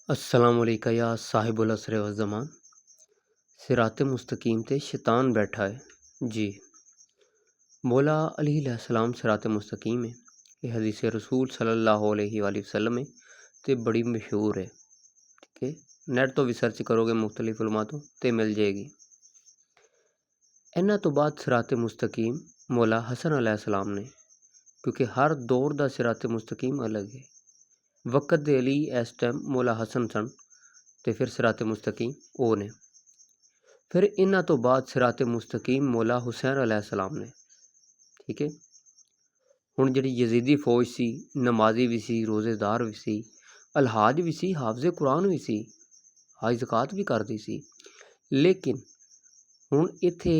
अस्सलाम वालेकुम या साहिबुल असर व ज़मान। सिरात मुस्तकीम ते शैतान बैठा है जी। मौला अलैहिस्सलाम सिरात मुस्तकीम है। ये हदीस रसूल सल्लल्लाहु अलैहि वसल्लम है ते बड़ी मशहूर है। ठीक है, नेट तो भी सर्च करोगे मुख्तलिफ उलमा तो मिल जाएगी। इन्हां तो बाद सिरात मुस्तकीम मौला हसन अलैहिस्सलाम ने, क्योंकि हर दौर दा सिरात मुस्तकीम अलग है। वक़्त दे अली इस टाइम मौला हसन सन ते फिर सिरात मुस्तकीम वो ने। फिर इन्हां तो बाद सिरात मुस्तकीम मौला हुसैन अलैहिस्सलाम ने। ठीक है, हुण जिहड़ी यजीदी फौज सी, नमाजी भी सी, रोज़ेदार भी सी, अलहाज भी सी, हाफिज़े कुरान भी सी, हज ज़कात भी करदी सी। लेकिन हुण इत्थे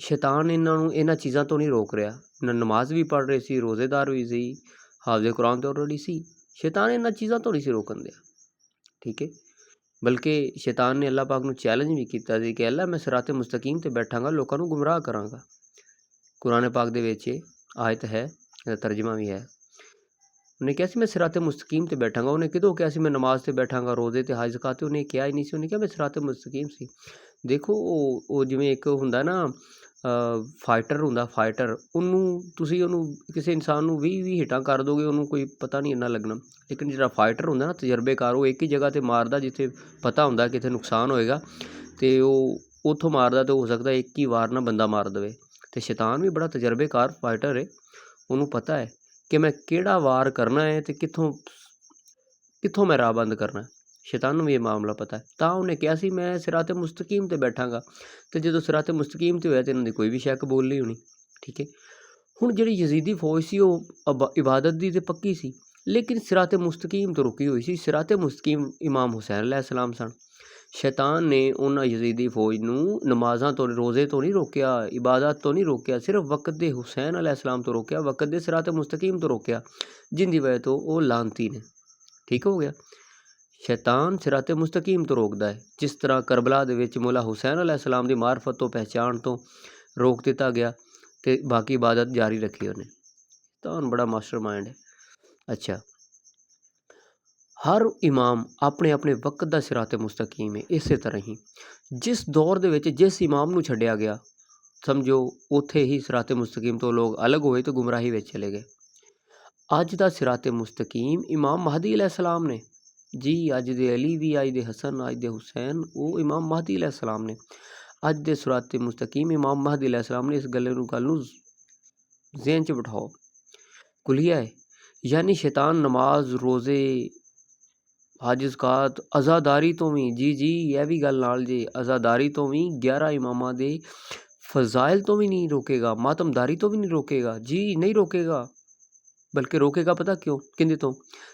शैतान इन्हां चीज़ां तो नहीं रोक रहा। ना नमाज भी पढ़ रहे सी, रोज़ेदार भी सी, हाफिज़े कुरान तो ऑलरेडी सी। शैतान इन्हां चीज़ां तो नहीं सी रोकन दिया। ठीक है, बल्कि शैतान ने अल्लाह पाक नूं चैलेंज भी कीता सी कि अल्लाह मैं सिराते मुस्तकीम ते बैठांगा, लोकां नूं गुमराह करांगा। कुरान पाक दे विच आयत है, तर्जमा भी है। उन्हें कहा सी मैं सिराते मुस्तकीम ते बैठांगा। उन्हें किदों कहा सी मैं नमाज ते बैठांगा, रोज़े ते हज ज़कात ते उन्हें कहा ही नहीं सी। उन्हें कहा मैं सिराते मुस्तकीम सी। देखो ਉਹ ਜਿਵੇਂ ਇੱਕ ਹੁੰਦਾ ਨਾ फाइटर ਹੁੰਦਾ फाइटर, ਉਹਨੂੰ ਤੁਸੀਂ ਉਹਨੂੰ ਕਿਸੇ ਇਨਸਾਨ ਨੂੰ 20 ਹਿੱਟਾਂ ਕਰ ਦੋਗੇ, ਉਹਨੂੰ ਕੋਈ ਪਤਾ ਨਹੀਂ ਇੰਨਾ ਲੱਗਣਾ। ਲੇਕਿਨ ਜਿਹੜਾ फाइटर ਹੁੰਦਾ ਨਾ ਤਜਰਬੇਕਾਰ, ਉਹ ਇੱਕ ਹੀ ਜਗ੍ਹਾ 'ਤੇ ਮਾਰਦਾ ਜਿੱਥੇ ਪਤਾ ਹੁੰਦਾ ਕਿਤੇ ਨੁਕਸਾਨ ਹੋਏਗਾ, ਅਤੇ ਉਹ ਉੱਥੋਂ ਮਾਰਦਾ ਅਤੇ ਹੋ ਸਕਦਾ ਇੱਕ ਹੀ ਵਾਰ ਨਾਲ ਬੰਦਾ ਮਾਰ ਦੇਵੇ। ਅਤੇ ਸ਼ੈਤਾਨ ਵੀ ਬੜਾ ਤਜਰਬੇਕਾਰ फाइटर ਹੈ। ਉਹਨੂੰ ਪਤਾ ਹੈ ਕਿ ਮੈਂ ਕਿਹੜਾ ਵਾਰ ਕਰਨਾ ਹੈ ਅਤੇ ਕਿੱਥੋਂ ਮੈਂ ਰਾਹ ਬੰਦ ਕਰਨਾ। शैतान नूं भी ये मामला पता है। ਤਾਂ ਉਹਨੇ ਕਿਹਾ ਸੀ ਮੈਂ ਸਿਰਾਤੇ ਮੁਸਤਕੀਮ 'ਤੇ ਬੈਠਾਂਗਾ, ਅਤੇ ਜਦੋਂ ਸਿਰਾਤੇ ਮੁਸਤਕੀਮ 'ਤੇ ਹੋਇਆ ਤਾਂ ਇਹਨਾਂ ਦੀ ਕੋਈ ਵੀ ਸ਼ੱਕ ਬੋਲ ਨਹੀਂ ਹੋਣੀ। ਠੀਕ ਹੈ, ਹੁਣ ਜਿਹੜੀ ਯਜ਼ੀਦੀ ਫੌਜ ਸੀ ਉਹ ਇਬਾਦਤ ਦੀ ਤਾਂ ਪੱਕੀ ਸੀ, ਲੇਕਿਨ ਸਿਰਾਤੇ ਮੁਸਤਕੀਮ ਤੋਂ ਰੁਕੀ ਹੋਈ ਸੀ। ਸਿਰਾਤੇ ਮੁਸਤਕੀਮ ਇਮਾਮ ਹੁਸੈਨ अलैहिस्सलाम ਸਨ। शैतान ने उन्हां यजीदी फौज नूं नमाज़ां तो, रोज़े तो नहीं रोकिया, इबादत तो नहीं रोकिया, सिर्फ वक़्त दे हुसैन अलैहिस्सलाम तो रोकिया, वक़्त दे सिराते मुस्तकीम तो रोकिया, जिंदी वजह तो वो लानती ने। ठीक हो गया, शैतान सिराते मुस्तकीम तो रोकदा है, जिस तरह करबला दे विच मौला हुसैन अलैहिस्सलाम दी मार्फत तो, पहचान तो रोक दिता गया, तो बाकी इबादत जारी रखी उन्हें। शैतान बड़ा मास्टर माइंड है। अच्छा, हर इमाम अपने अपने वक़्त दा सिराते मुस्तकीम है। इस तरह ही जिस दौर दे विच जिस इमाम नूं छड्डिया गया, समझो उत्थे ही सिराते मुस्तकीम तो लोग अलग होए तो गुमराही विच चले गए। अज दा सिराते मुस्तकीम इमाम महदी अलैहिस्सलाम ने जी। अज दे अली भी, अज दे हसन, अज दे हुसैन, वो इमाम महदी अलैहिस्सलाम ने। अज दे सिराते मुस्तकीम इमाम महदी अलैहिस्सलाम ने। इस गल नूं ज़हन च बिठाओ, कुलिया है। यानी शैतान नमाज, रोज़े, हज ज़कात, अज़ादारी तो भी जी यह भी गल नाल जी, अज़ादारी तो भी 11 इमामां दे फज़ाइल तो भी नहीं रोकेगा, मातमदारी तो भी नहीं रोकेगा जी, नहीं रोकेगा। बल्कि रोकेगा पता क्यों, किंदे तो?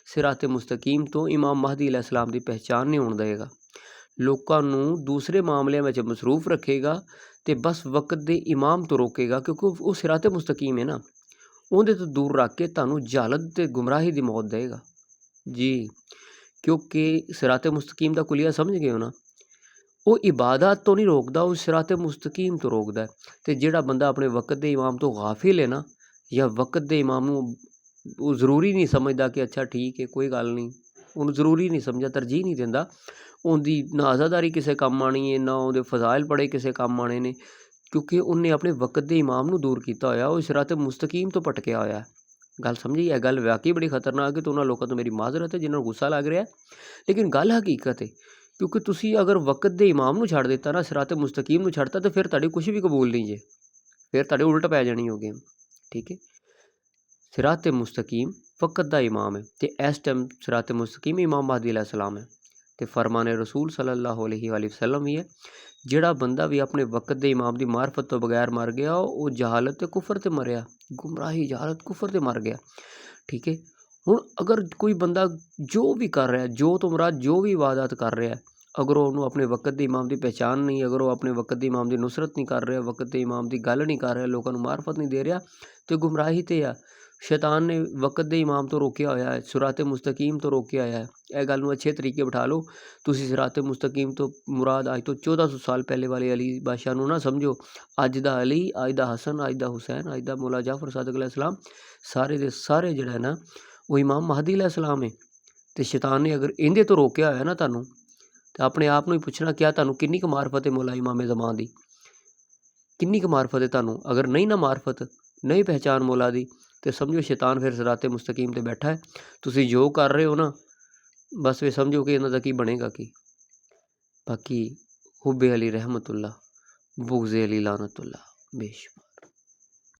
सिराते मुस्तकीम तो इमाम महदी अलैहिस्सलाम दी पहचान नहीं होण देगा। लोकां नूं दूसरे मामलिਆਂ ਵਿੱਚ मसरूफ रखेगा ते बस वक़्त दे इमाम तो रोकेगा, क्योंकि वो सिराते मुस्तकीम है ना। ਉਹਦੇ ਤੋਂ दूर रख के ਤੁਹਾਨੂੰ जालत ते गुमराही दी मौत देगा जी। क्योंकि सिराते मुस्तकीम दा कुलिया समझ गए हो ना। वो इबादत तो नहीं रोकदा, वो सिराते मुस्तकीम तो रोकदा है। ते जिहड़ा बंदा अपने वक़्त दे इमाम तो गाफिल है ना, या वक़्त दे इमाम नूं वो ज़रूरी नहीं समझदा कि अच्छा ठीक है कोई गल नहीं, उन्होंने ज़रूरी नहीं समझा, तरजीह नहीं दिंदा। उहदी ना आज़ादारी किसे काम आनी है, ना उहदे फज़ाइल बड़े किसे काम आने ने, क्योंकि उन्हें अपने वक़्त दे इमाम नूं दूर कीता होया, वो सिराते मुस्तकीम तो भटकिया होया है। गल समझी? यह गल वाकई बड़ी खतरनाक है। तो उन्होंने लोगों तो मेरी माजरत है जिन्होंने गुस्सा लग रहा है, लेकिन गल हकीकत है। क्योंकि तुसी अगर वक़्त दे इमाम नूं छड्ड दिता ना, सिराते मुस्तकीम नूं छड्डता, तो फिर तुहाडी कुछ भी कबूल नहीं जे, फिर तुहाडे उल्ट पै जानी हो गेम। ठीक है, सिराते मुस्तकीम वक़्त दा इमाम है, तो इस टाइम सिराते मुस्तकीम इमाम महदी अलैहिस्सलाम है, तो फरमाने रसूल सल्लल्लाहु अलैहि वसल्लम ही है। जिहड़ा बंदा भी अपने वक़्त दे इमाम दी मार्फत तो बगैर मर गया, वो जहालत ते कुफर ते मरिया, गुमराही जहालत कुफर ते मर गया। ठीक है, हुण अगर कोई बंदा जो भी कर रहा है, जो तो मुराद जो भी इबादत कर रहा है, अगर वो अपने वक़्त दे इमाम की पहचान नहीं, अगर वो अपने वक़्त दे इमाम की नुसरत नहीं कर रहा, वक़्त दे इमाम की गल नहीं कर रहा, लोगों को मार्फत नहीं दे रहा, तो गुमराही ते आ। शैतान ने वक़्त दे इमाम तो रोकिया होया है, सिराते मुस्तकीम तो रोकिया होया है। यह गल नूं अच्छे तरीके बिठा लो। तुसीं सिराते मुस्तकीम तो मुराद अज तो 1400 साल पहले वाले अली बादशाह नूं ना समझो। अज दा अली, अज दा हसन, अज दा हुसैन, अज दा मौला जाफर सादिक अलैहिस्सलाम, सारे दे सारे जिहड़ा है ना, वो इमाम महदी अलैहिस्सलाम है। ਤੇ ਸ਼ੈਤਾਨ ਨੇ ਅਗਰ ਇਹਦੇ ਤੋਂ ਰੋਕਿਆ ਹੋਇਆ ਨਾ ਤੁਹਾਨੂੰ, ਤਾਂ ਆਪਣੇ ਆਪ ਨੂੰ ਹੀ ਪੁੱਛਣਾ, ਕਿਆ ਤੁਹਾਨੂੰ ਕਿੰਨੀ ਕੁ ਮਾਰਫਤ ਹੈ ਮੌਲਾ ਇਮਾਮ ਜ਼ਮਾਨ ਦੀ? ਕਿੰਨੀ ਕੁ ਮਾਰਫਤ ਹੈ ਤੁਹਾਨੂੰ? ਅਗਰ ਨਹੀਂ ਨਾ ਮਾਰਫਤ, ਨਹੀਂ ਪਹਿਚਾਨ ਮੌਲਾ ਦੀ, ਤੇ ਸਮਝੋ ਸ਼ੈਤਾਨ ਫਿਰ ਸਿਰਾਤੇ ਮੁਸਤਕੀਮ ਤੇ ਬੈਠਾ ਹੈ। ਤੁਸੀਂ ਜੋ ਕਰ ਰਹੇ ਹੋ ਨਾ, ਬਸ ਫਿਰ ਸਮਝੋ ਕਿ ਇਹਨਾਂ ਦਾ ਕੀ ਬਣੇਗਾ ਕੀ। ਬਾਕੀ ਹੁੱਬੇ ਅਲੀ ਰਹਿਮਤੁल्लाह, बुग़्ज़ अली लानतुल्लाह, बेशुमार।